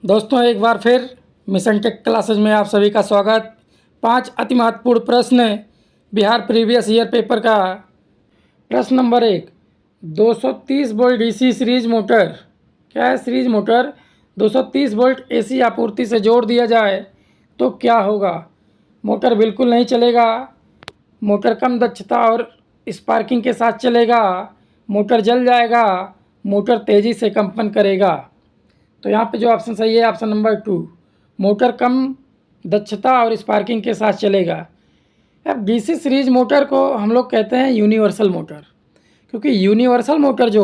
दोस्तों एक बार फिर मिशन टेक क्लासेज में आप सभी का स्वागत। 5 अति महत्वपूर्ण प्रश्न बिहार प्रीवियस ईयर पेपर का। प्रश्न number 1, 230 volt DC series motor, क्या है सीरीज मोटर, 230 वोल्ट एसी आपूर्ति से जोड़ दिया जाए तो क्या होगा। मोटर बिल्कुल नहीं चलेगा, मोटर कम दक्षता और स्पार्किंग के साथ चलेगा, मोटर जल जाएगा, मोटर तेज़ी से कंपन करेगा। तो यहाँ पे जो ऑप्शन सही है ऑप्शन नंबर 2, मोटर कम दक्षता और स्पार्किंग के साथ चलेगा। अब डीसी सीरीज मोटर को हम लोग कहते हैं यूनिवर्सल मोटर, क्योंकि यूनिवर्सल मोटर जो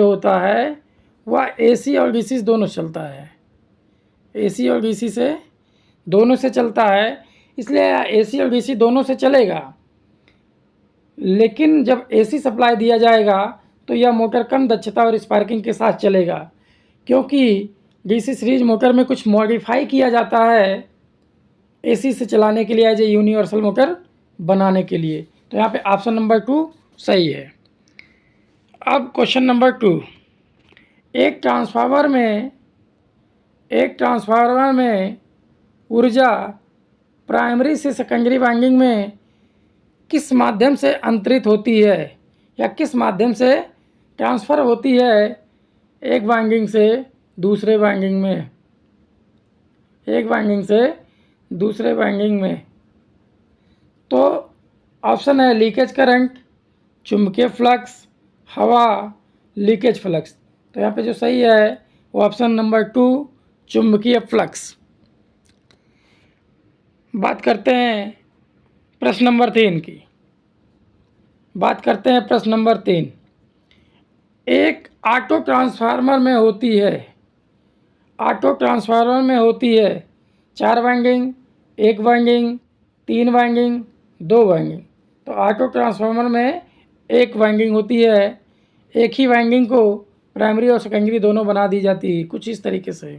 होता है वह एसी और डीसी दोनों चलता है, एसी और डीसी से दोनों से चलता है, इसलिए एसी और डीसी दोनों से चलेगा। लेकिन जब एसी सप्लाई दिया जाएगा तो यह मोटर कम दक्षता और स्पार्किंग के साथ चलेगा, क्योंकि डीसी सीरीज मोटर में कुछ मॉडिफाई किया जाता है एसी से चलाने के लिए, एज ए यूनिवर्सल मोटर बनाने के लिए। तो यहाँ पे ऑप्शन नंबर 2 सही है। अब क्वेश्चन नंबर 2, एक ट्रांसफार्मर में ऊर्जा प्राइमरी से सेकेंडरी वाइंडिंग में किस माध्यम से अंतरित होती है, या किस माध्यम से ट्रांसफ़र होती है एक वाइंडिंग से दूसरे वाइंडिंग में, एक वाइंडिंग से दूसरे वाइंडिंग में। तो ऑप्शन है लीकेज करंट, चुंबकीय फ्लक्स, हवा, लीकेज फ्लक्स। तो यहाँ पे जो सही है वो ऑप्शन नंबर 2 चुंबकीय फ्लक्स। बात करते हैं प्रश्न नंबर 3 की। प्रश्न नंबर 3, एक ऑटो ट्रांसफार्मर में होती है 4 वाइंडिंग, 1 वाइंडिंग, 3 वाइंडिंग, 2 वाइंडिंग। तो ऑटो ट्रांसफार्मर में 1 वाइंडिंग होती है, एक ही वाइंडिंग को प्राइमरी और सेकेंडरी दोनों बना दी जाती है कुछ इस तरीके से।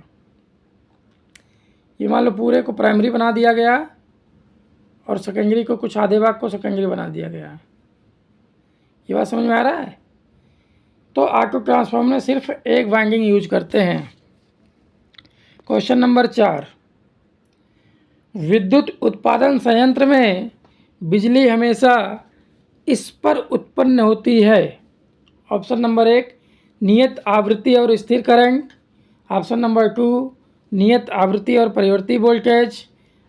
ये मान लो पूरे को प्राइमरी बना दिया गया और सेकेंडरी को कुछ आधे भाग को सेकेंडरी बना दिया गया। ये बात समझ में आ रहा है। तो ऑटो ट्रांसफार्मर में सिर्फ 1 वाइंडिंग यूज करते हैं। क्वेश्चन नंबर 4, विद्युत उत्पादन संयंत्र में बिजली हमेशा इस पर उत्पन्न होती है। ऑप्शन नंबर 1 नियत आवृत्ति और स्थिर करंट, ऑप्शन नंबर 2 नियत आवृत्ति और परिवर्ती वोल्टेज,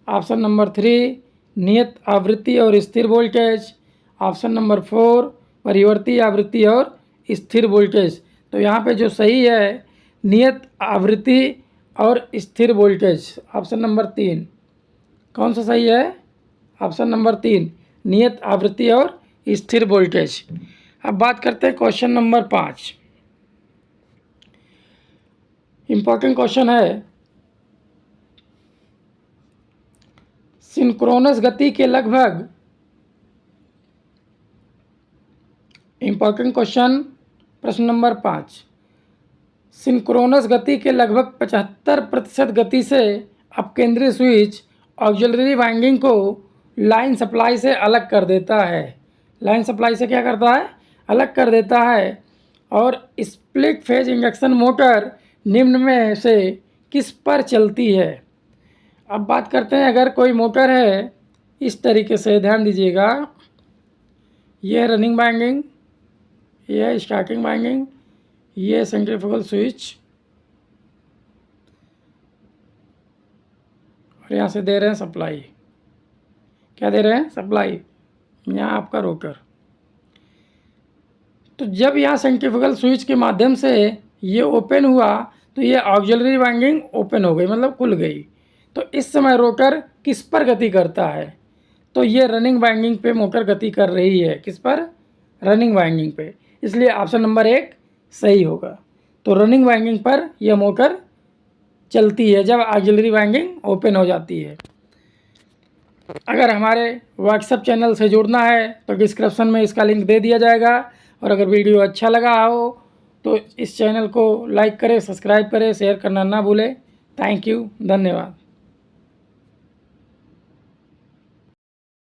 ऑप्शन नंबर 3 नियत आवृत्ति और स्थिर वोल्टेज, ऑप्शन नंबर 4 परिवर्ती आवृत्ति और स्थिर वोल्टेज। तो यहाँ पे जो सही है नियत आवृत्ति और स्थिर वोल्टेज, ऑप्शन नंबर 3। कौन सा सही है? ऑप्शन नंबर 3 नियत आवृत्ति और स्थिर वोल्टेज। अब बात करते हैं क्वेश्चन नंबर 5। इम्पोर्टेंट क्वेश्चन है, सिंक्रोनस गति के लगभग, इम्पोर्टेंट क्वेश्चन प्रश्न नंबर 5, सिंक्रोनस गति के लगभग 75% गति से अपकेंद्री स्विच ऑक्सिलरी वाइंडिंग को लाइन सप्लाई से अलग कर देता है। लाइन सप्लाई से क्या करता है? अलग कर देता है। और स्प्लिट फेज इंडक्शन मोटर निम्न में से किस पर चलती है। अब बात करते हैं, अगर कोई मोटर है इस तरीके से, ध्यान दीजिएगा, ये है रनिंग वाइंडिंग, ये है स्टार्टिंग वाइंडिंग, ये है सेंट्रीफ्यूगल स्विच, और यहाँ से दे रहे हैं सप्लाई। क्या दे रहे हैं? सप्लाई। यहाँ आपका रोटर। तो जब यहाँ सेंट्रीफ्यूगल स्विच के माध्यम से ये ओपन हुआ तो ये ऑक्सिलरी वाइंडिंग ओपन हो गई, मतलब खुल गई। तो इस समय रोटर किस पर गति करता है? तो ये रनिंग वाइंडिंग पे मोटर गति कर रही है। किस पर? रनिंग वाइंडिंग पे। इसलिए ऑप्शन नंबर 1 सही होगा। तो रनिंग वाइंडिंग पर यह मोटर चलती है जब ऑक्सिलरी वाइंडिंग ओपन हो जाती है। अगर हमारे व्हाट्सएप चैनल से जुड़ना है तो डिस्क्रिप्शन में इसका लिंक दे दिया जाएगा। और अगर वीडियो अच्छा लगा हो तो इस चैनल को लाइक करें, सब्सक्राइब करें, शेयर करना ना भूलें। थैंक यू, धन्यवाद।